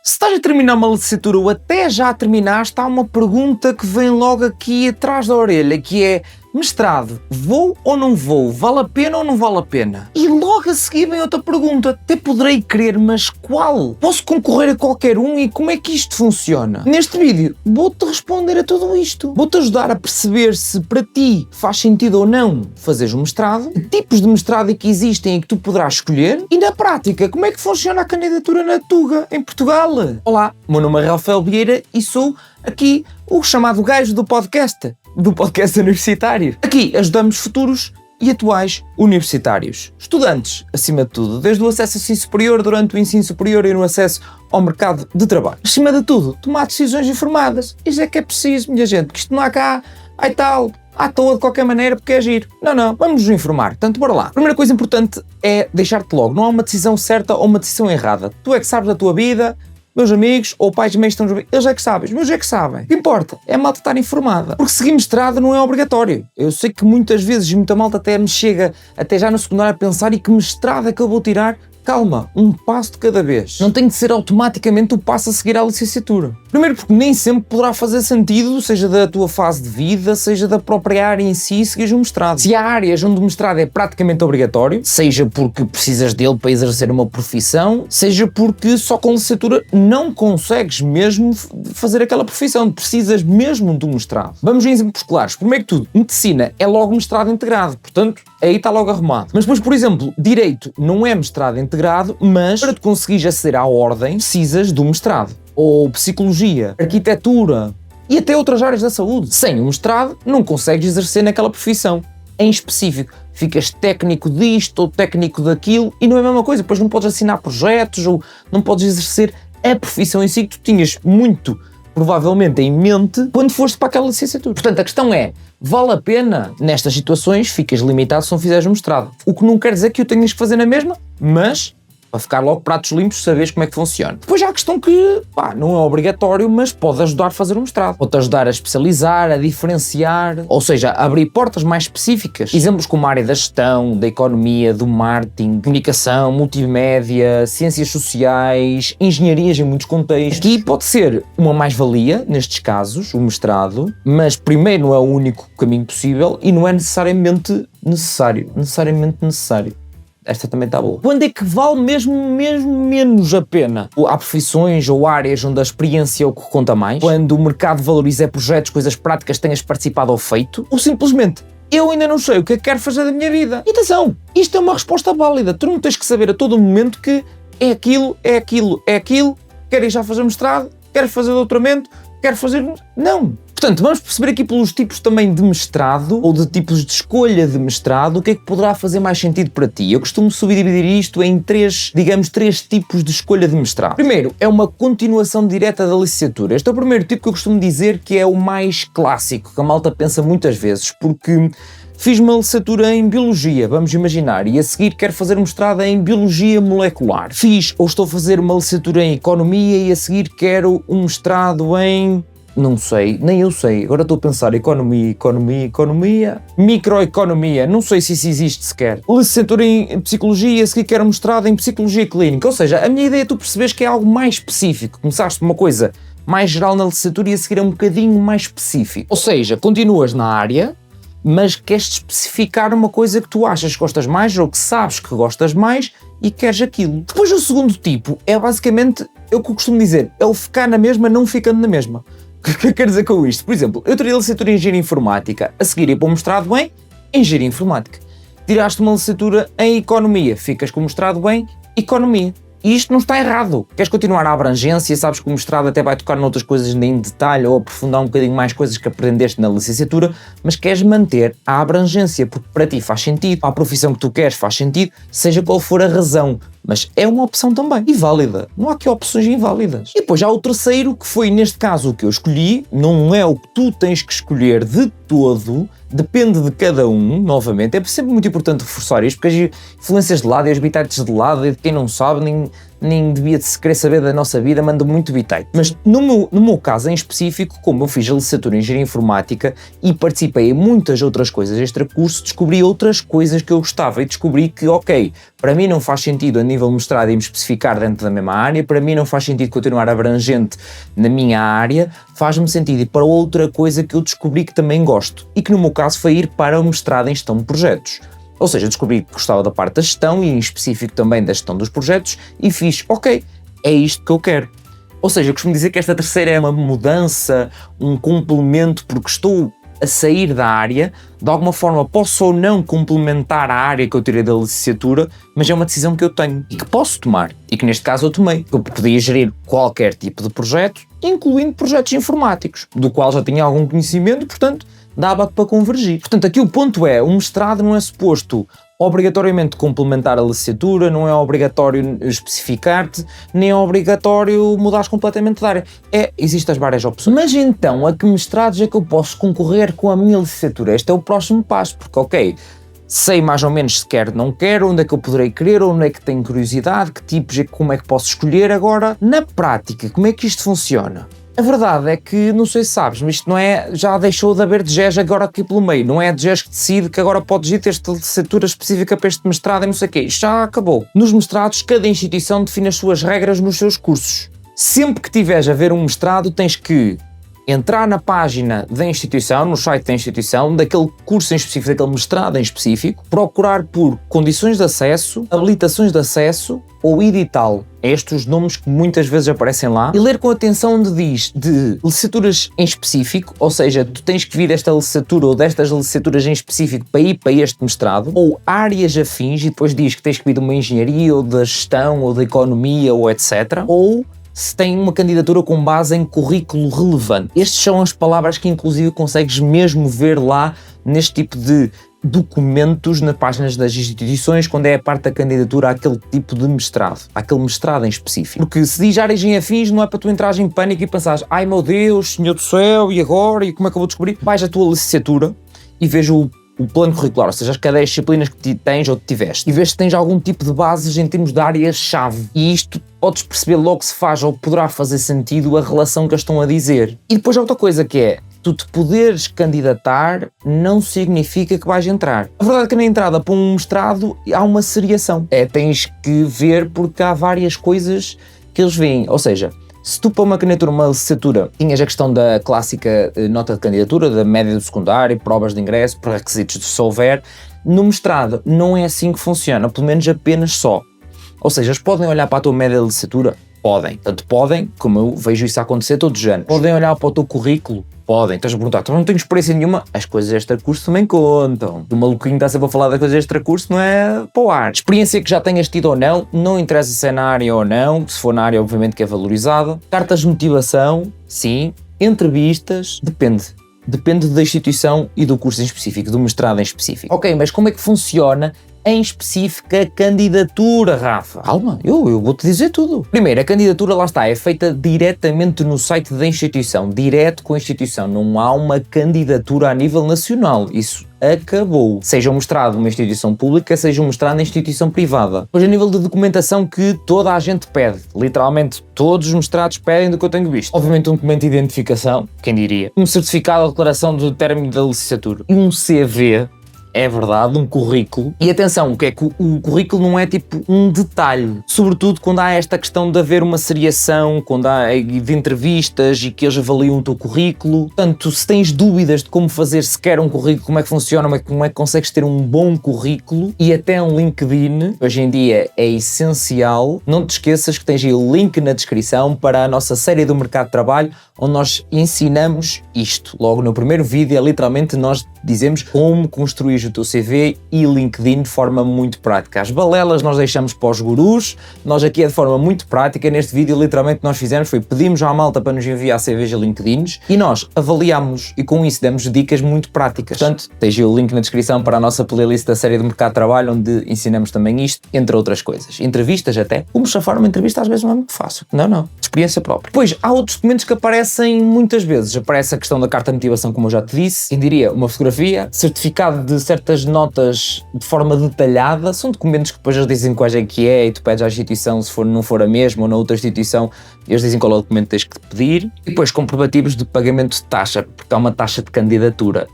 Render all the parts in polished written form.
Se estás a terminar uma licenciatura ou até já terminaste, há uma pergunta que vem logo aqui atrás da orelha, que é: mestrado, vou ou não vou? Vale a pena ou não vale a pena? E logo a seguir vem outra pergunta: até poderei querer, mas qual? Posso concorrer a qualquer um e como é que isto funciona? Neste vídeo vou-te responder a tudo isto. Vou-te ajudar a perceber se para ti faz sentido ou não fazeres um mestrado, que tipos de mestrado é que existem e que tu poderás escolher, e na prática, como é que funciona a candidatura na Tuga, em Portugal. Olá, meu nome é Rafael Vieira e sou aqui o chamado gajo do podcast universitário. Aqui ajudamos futuros e atuais universitários, estudantes, acima de tudo, desde o acesso ao ensino superior, durante o ensino superior e no acesso ao mercado de trabalho. Acima de tudo, tomar decisões informadas. Isso é que é preciso, minha gente, que isto não há cá, ai tal, à toa de qualquer maneira porque é giro. Não, vamos nos informar, portanto, bora lá. A primeira coisa importante é deixar-te logo, não há uma decisão certa ou uma decisão errada. Tu é que sabes da tua vida. Meus amigos ou pais e mães estão eles é que sabem, os meus é que sabem. O que importa é a malta estar informada. Porque seguir mestrado não é obrigatório. Eu sei que muitas vezes muita malta até me chega, até já no secundário, a pensar: e que mestrado é que eu vou tirar? Calma, um passo de cada vez. Não tem de ser automaticamente o passo a seguir à licenciatura. Primeiro porque nem sempre poderá fazer sentido, seja da tua fase de vida, seja da própria área em si, seguires um mestrado. Se há áreas onde o mestrado é praticamente obrigatório, seja porque precisas dele para exercer uma profissão, seja porque só com licenciatura não consegues mesmo fazer aquela profissão, precisas mesmo de um mestrado. Vamos em exemplos claros. Primeiro que tudo, medicina é logo mestrado integrado, portanto, aí está logo arrumado. Mas depois, por exemplo, direito não é mestrado integrado, mas para te conseguires aceder à ordem, precisas do mestrado. Ou psicologia, arquitetura e até outras áreas da saúde. Sem um mestrado, não consegues exercer naquela profissão. Em específico, ficas técnico disto ou técnico daquilo e não é a mesma coisa. Depois não podes assinar projetos ou não podes exercer a profissão em si que tu tinhas muito provavelmente em mente quando foste para aquela licenciatura. Portanto, a questão é: vale a pena? Nestas situações ficas limitado se não fizeres um mestrado. O que não quer dizer que o tenhas que fazer na mesma, mas para ficar logo pratos limpos, saberes como é que funciona. Depois há a questão que, não é obrigatório, mas pode ajudar a fazer um mestrado. Pode-te ajudar a especializar, a diferenciar, ou seja, a abrir portas mais específicas. Exemplos como a área da gestão, da economia, do marketing, comunicação, multimédia, ciências sociais, engenharias em muitos contextos. Aqui pode ser uma mais-valia, nestes casos, o mestrado, mas primeiro não é o único caminho possível e não é necessariamente necessário. Esta também está boa. Quando é que vale mesmo menos a pena? Há profissões ou áreas onde a experiência é o que conta mais? Quando o mercado valoriza projetos, coisas práticas que tenhas participado ou feito? Ou simplesmente: eu ainda não sei o que é que quero fazer da minha vida? E atenção, isto é uma resposta válida. Tu não tens que saber a todo momento que é aquilo, quero ir já fazer mestrado, quero fazer doutoramento, quero fazer... Não! Portanto, vamos perceber aqui pelos tipos também de mestrado, ou de tipos de escolha de mestrado, o que é que poderá fazer mais sentido para ti. Eu costumo subdividir isto em três tipos de escolha de mestrado. Primeiro, é uma continuação direta da licenciatura. Este é o primeiro tipo que eu costumo dizer que é o mais clássico, que a malta pensa muitas vezes, porque fiz uma licenciatura em Biologia, vamos imaginar, e a seguir quero fazer um mestrado em Biologia Molecular. Fiz ou estou a fazer uma licenciatura em Economia e a seguir quero um mestrado em... Não sei, nem eu sei. Agora estou a pensar: economia, microeconomia, não sei se isso existe sequer. Licenciatura em Psicologia, a seguir quero um mestrado em Psicologia Clínica. Ou seja, a minha ideia é tu perceberes que é algo mais específico. Começaste por uma coisa mais geral na licenciatura e a seguir é um bocadinho mais específico. Ou seja, continuas na área, mas queres especificar uma coisa que tu achas que gostas mais ou que sabes que gostas mais e queres aquilo. Depois o segundo tipo é basicamente, é o que eu costumo dizer, é o ficar na mesma não ficando na mesma. O que eu quero dizer com isto? Por exemplo, eu teria licenciatura em Engenharia Informática, a seguir ir para um mestrado em Engenharia Informática. Tiraste uma licenciatura em Economia, ficas com o mestrado em Economia. E isto não está errado. Queres continuar a abrangência, sabes que o mestrado até vai tocar noutras coisas em detalhe ou aprofundar um bocadinho mais coisas que aprendeste na licenciatura, mas queres manter a abrangência, porque para ti faz sentido, para a profissão que tu queres faz sentido, seja qual for a razão. Mas é uma opção também, e válida. Não há aqui opções inválidas. E depois há o terceiro, que foi neste caso o que eu escolhi, não é o que tu tens que escolher de todo, depende de cada um, novamente. É sempre muito importante reforçar isto, porque as influências de lado e as bitates de lado, e de quem não sabe, nem nem devia de querer saber da nossa vida, manda muito bitite. Mas no meu caso em específico, como eu fiz a licenciatura em Engenharia Informática e participei em muitas outras coisas extra-curso, descobri outras coisas que eu gostava e descobri que, ok, para mim não faz sentido a nível mestrado me especificar dentro da mesma área, para mim não faz sentido continuar abrangente na minha área, faz-me sentido ir para outra coisa que eu descobri que também gosto e que no meu caso foi ir para o mestrado em Gestão de Projetos. Ou seja, descobri que gostava da parte da gestão e em específico também da gestão dos projetos e fiz, ok, é isto que eu quero. Ou seja, eu costumo dizer que esta terceira é uma mudança, um complemento, porque estou a sair da área, de alguma forma posso ou não complementar a área que eu tirei da licenciatura, mas é uma decisão que eu tenho e que posso tomar, e que neste caso eu tomei. Eu podia gerir qualquer tipo de projeto, incluindo projetos informáticos, do qual já tinha algum conhecimento, portanto, dava para convergir. Portanto, aqui o ponto é, o mestrado não é suposto obrigatoriamente complementar a licenciatura, não é obrigatório especificar-te, nem é obrigatório mudares completamente de área. Existem as várias opções. Mas então, a que mestrados é que eu posso concorrer com a minha licenciatura? Este é o próximo passo, porque ok, sei mais ou menos se quero ou não quero, onde é que eu poderei querer, onde é que tenho curiosidade, que tipos como é que posso escolher. Agora, na prática, como é que isto funciona? A verdade é que, não sei se sabes, mas isto não é, já deixou de haver DGES agora aqui pelo meio, não é a DGES que decide que agora podes ir ter esta licenciatura específica para este mestrado e não sei o quê, isto já acabou. Nos mestrados, cada instituição define as suas regras nos seus cursos. Sempre que tiveres a ver um mestrado, tens que entrar na página da instituição, no site da instituição, daquele curso em específico, daquele mestrado em específico, procurar por condições de acesso, habilitações de acesso ou edital. Estes os nomes que muitas vezes aparecem lá, e ler com atenção onde diz de licenciaturas em específico, ou seja, tu tens que vir desta licenciatura ou destas licenciaturas em específico para ir para este mestrado, ou áreas afins, e depois diz que tens que vir de uma engenharia ou da gestão ou da economia ou etc. Ou se tem uma candidatura com base em currículo relevante. Estas são as palavras que inclusive consegues mesmo ver lá neste tipo de documentos nas páginas das instituições, quando é a parte da candidatura àquele tipo de mestrado, àquele mestrado em específico. Porque se diz áreas em afins, não é para tu entrares em pânico e pensares, ai meu Deus, Senhor do céu, e agora? E como é que eu vou descobrir? Vais à tua licenciatura e veja o plano curricular, ou seja, as cadeias disciplinas que tens ou que tiveste, e vês se tens algum tipo de bases em termos de áreas-chave. E isto podes perceber logo se faz ou poderá fazer sentido a relação que eles estão a dizer. E depois há outra coisa que é, tu te poderes candidatar não significa que vais entrar. A verdade é que na entrada para um mestrado há uma seriação. Tens que ver porque há várias coisas que eles veem, ou seja, se tu para uma candidatura, uma licenciatura, tinhas a questão da clássica nota de candidatura, da média do secundário, provas de ingresso, pré-requisitos se houver, no mestrado não é assim que funciona, pelo menos apenas só. Ou seja, eles podem olhar para a tua média de licenciatura? Podem. Tanto podem, como eu vejo isso acontecer todos os anos. Podem olhar para o teu currículo? Podem. Estás a perguntar, tu não tens experiência nenhuma? As coisas extra-curso também contam. O maluquinho está sempre a falar das coisas extra-curso, não é para o ar. Experiência que já tenhas tido ou não interessa se é na área ou não, se for na área obviamente que é valorizada. Cartas de motivação, sim. Entrevistas, depende. Depende da instituição e do curso em específico, do mestrado em específico. Ok, mas como é que funciona em específica a candidatura, Rafa? Calma, eu vou-te dizer tudo. Primeiro, a candidatura, lá está, é feita diretamente no site da instituição, direto com a instituição, não há uma candidatura a nível nacional, isso acabou. Seja um mestrado numa instituição pública, seja um mestrado na instituição privada. Pois a nível de documentação que toda a gente pede, literalmente todos os mestrados pedem do que eu tenho visto. Obviamente um documento de identificação, quem diria, um certificado de declaração do término da licenciatura e um CV, é verdade, um currículo. E atenção, o que é que o currículo não é tipo um detalhe, sobretudo quando há esta questão de haver uma seriação, quando há de entrevistas e que eles avaliam o teu currículo. Portanto, se tens dúvidas de como fazer sequer um currículo, como é que funciona, como é que consegues ter um bom currículo e até um LinkedIn, hoje em dia é essencial, não te esqueças que tens aí o link na descrição para a nossa série do mercado de trabalho, onde nós ensinamos isto. Logo no primeiro vídeo, literalmente nós dizemos como construir o teu CV e LinkedIn de forma muito prática. As balelas nós deixamos para os gurus, nós aqui é de forma muito prática. Neste vídeo literalmente nós fizemos foi pedimos à malta para nos enviar CVs e LinkedIns e nós avaliámos e com isso demos dicas muito práticas. Portanto, tens o link na descrição para a nossa playlist da série do mercado de trabalho, onde ensinamos também isto, entre outras coisas. Entrevistas até. Como chafar uma entrevista às vezes não é muito fácil. Não. Experiência própria. Depois, há outros documentos que aparecem muitas vezes. Aparece a questão da carta de motivação, como eu já te disse. Quem diria, uma fotografia, certificado de certas notas de forma detalhada, são documentos que depois eles dizem quais é que é e tu pedes à instituição se não for a mesma ou na outra instituição, eles dizem qual é o documento que tens que pedir. E depois comprovativos de pagamento de taxa, porque há uma taxa de candidatura,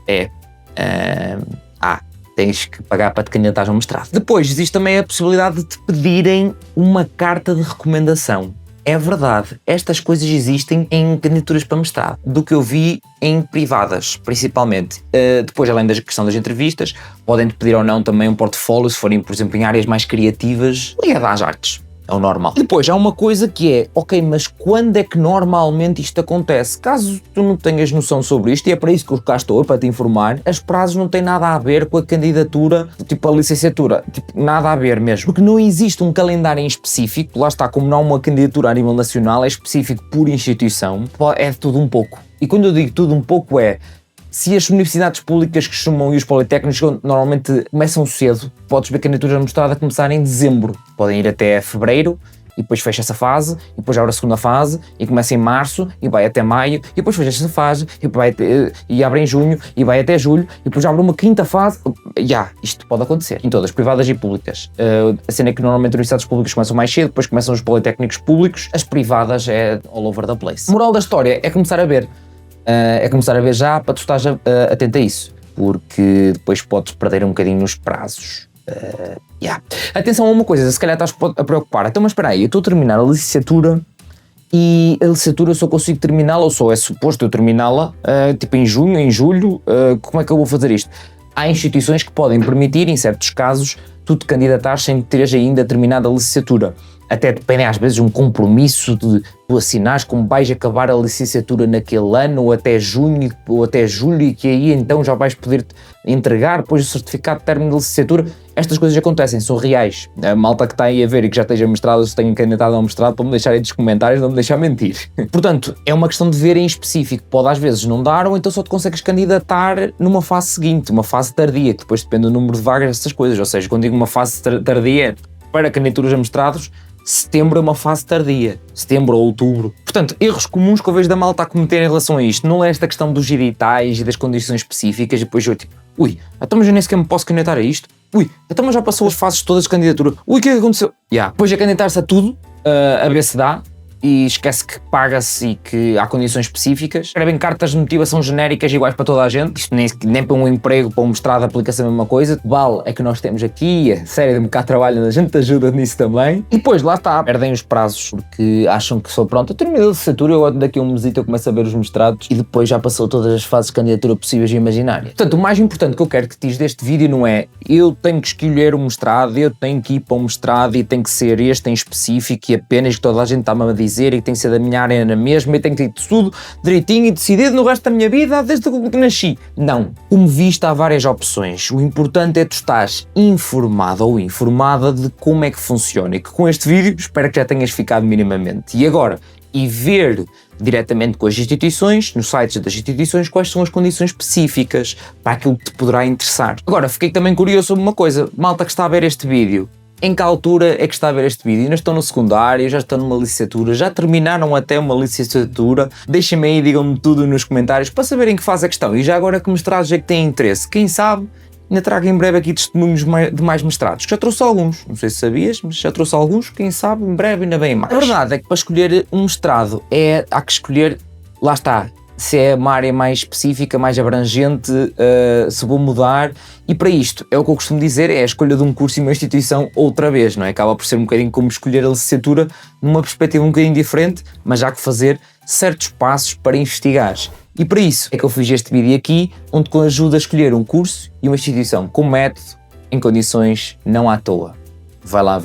tens que pagar para te candidatares ao mestrado. Depois existe também a possibilidade de te pedirem uma carta de recomendação. É verdade, estas coisas existem em candidaturas para mestrado, do que eu vi em privadas, principalmente. Depois, além da questão das entrevistas, podem-te pedir ou não também um portfólio, se forem, por exemplo, em áreas mais criativas, ligadas às artes. É o normal. Depois, há uma coisa que é, ok, mas quando é que normalmente isto acontece? Caso tu não tenhas noção sobre isto, e é para isso que eu cá estou, para te informar, as prazos não têm nada a ver com a candidatura, tipo a licenciatura, nada a ver mesmo. Porque não existe um calendário em específico, lá está, como não há uma candidatura a nível nacional, é específico por instituição, é de tudo um pouco. E quando eu digo tudo um pouco se as universidades públicas que chamam e os politécnicos normalmente começam cedo, podes ver candidaturas mostradas a começar em dezembro. Podem ir até fevereiro e depois fecha essa fase, e depois abre a segunda fase e começa em março e vai até maio e depois fecha essa fase e abre em junho e vai até julho e depois abre uma quinta fase. Isto pode acontecer em todas, privadas e públicas. A cena é que normalmente as universidades públicas começam mais cedo, depois começam os politécnicos públicos, as privadas é all over the place. Moral da história é começar a ver. Já para tu estás atento a isso, porque depois podes perder um bocadinho nos prazos. Atenção a uma coisa, se calhar estás a preocupar, então mas espera aí, eu estou a terminar a licenciatura e a licenciatura eu só consigo terminá-la, ou só é suposto eu terminá-la tipo em junho, em julho, como é que eu vou fazer isto? Há instituições que podem permitir, em certos casos, tu te candidatares sem teres ainda terminado a licenciatura. Até depende às vezes de um compromisso de tu assinares como vais acabar a licenciatura naquele ano, ou até junho, ou até julho, e que aí então já vais poder entregar depois o certificado de término de licenciatura. Estas coisas acontecem, são reais. A malta que está aí a ver e que já esteja mestrado, se tenha candidatado ao mestrado, para me deixar aí nos comentários, não me deixar mentir. Portanto, é uma questão de ver em específico. Pode às vezes não dar, ou então só te consegues candidatar numa fase seguinte, uma fase tardia, que depois depende do número de vagas dessas coisas. Ou seja, quando digo uma fase tardia para candidaturas a mestrados, setembro é uma fase tardia, setembro ou outubro. Portanto, erros comuns que eu vejo da malta a cometer em relação a isto, não é esta questão dos editais e das condições específicas, e depois eu tipo, então mas eu nem sequer me posso candidatar a isto, então mas já passou as fases todas de candidatura, o que é que aconteceu? Depois é candidatar-se a tudo, a ver se dá, e esquece que paga-se e que há condições específicas. Escrevem cartas de motivação genéricas iguais para toda a gente. Isto nem para um emprego, para um mestrado aplica-se a mesma coisa. Vale é que nós temos aqui a série de mercado de trabalho, a gente ajuda nisso também. E depois, lá está, perdem os prazos porque acham que sou pronto. Eu terminei a licenciatura, eu daqui a um mesito eu começo a ver os mestrados e depois já passou todas as fases de candidatura possíveis e imaginárias. Portanto, o mais importante que eu quero que tires deste vídeo não é eu tenho que escolher um mestrado, eu tenho que ir para um mestrado e tem que ser este em específico e apenas que toda a gente está-me a dizer e que tem que ser da minha área na mesma e tenho que ter tudo direitinho e decidido no resto da minha vida desde que nasci. Não. Como viste, há várias opções. O importante é que tu estás informado ou informada de como é que funciona e que com este vídeo espero que já tenhas ficado minimamente. E agora, ver diretamente com as instituições, nos sites das instituições, quais são as condições específicas para aquilo que te poderá interessar. Agora, fiquei também curioso sobre uma coisa. Malta que está a ver este vídeo, em que altura é que está a ver este vídeo? Ainda estão no secundário, já estão numa licenciatura, já terminaram até uma licenciatura? Deixem-me aí, digam-me tudo nos comentários para saber em que fase é que estão. E já agora que mestrados é que têm interesse? Quem sabe ainda trago em breve aqui testemunhos de mais mestrados. Já trouxe alguns, não sei se sabias, mas já trouxe alguns, quem sabe em breve ainda bem mais. A verdade é que para escolher um mestrado há que escolher, lá está, se é uma área mais específica, mais abrangente, se vou mudar, e para isto é o que eu costumo dizer, é a escolha de um curso e uma instituição outra vez, não é? Acaba por ser um bocadinho como escolher a licenciatura numa perspectiva um bocadinho diferente, mas há que fazer certos passos para investigar. E para isso é que eu fiz este vídeo aqui, onde te ajuda a escolher um curso e uma instituição com método, em condições não à toa. Vai lá ver.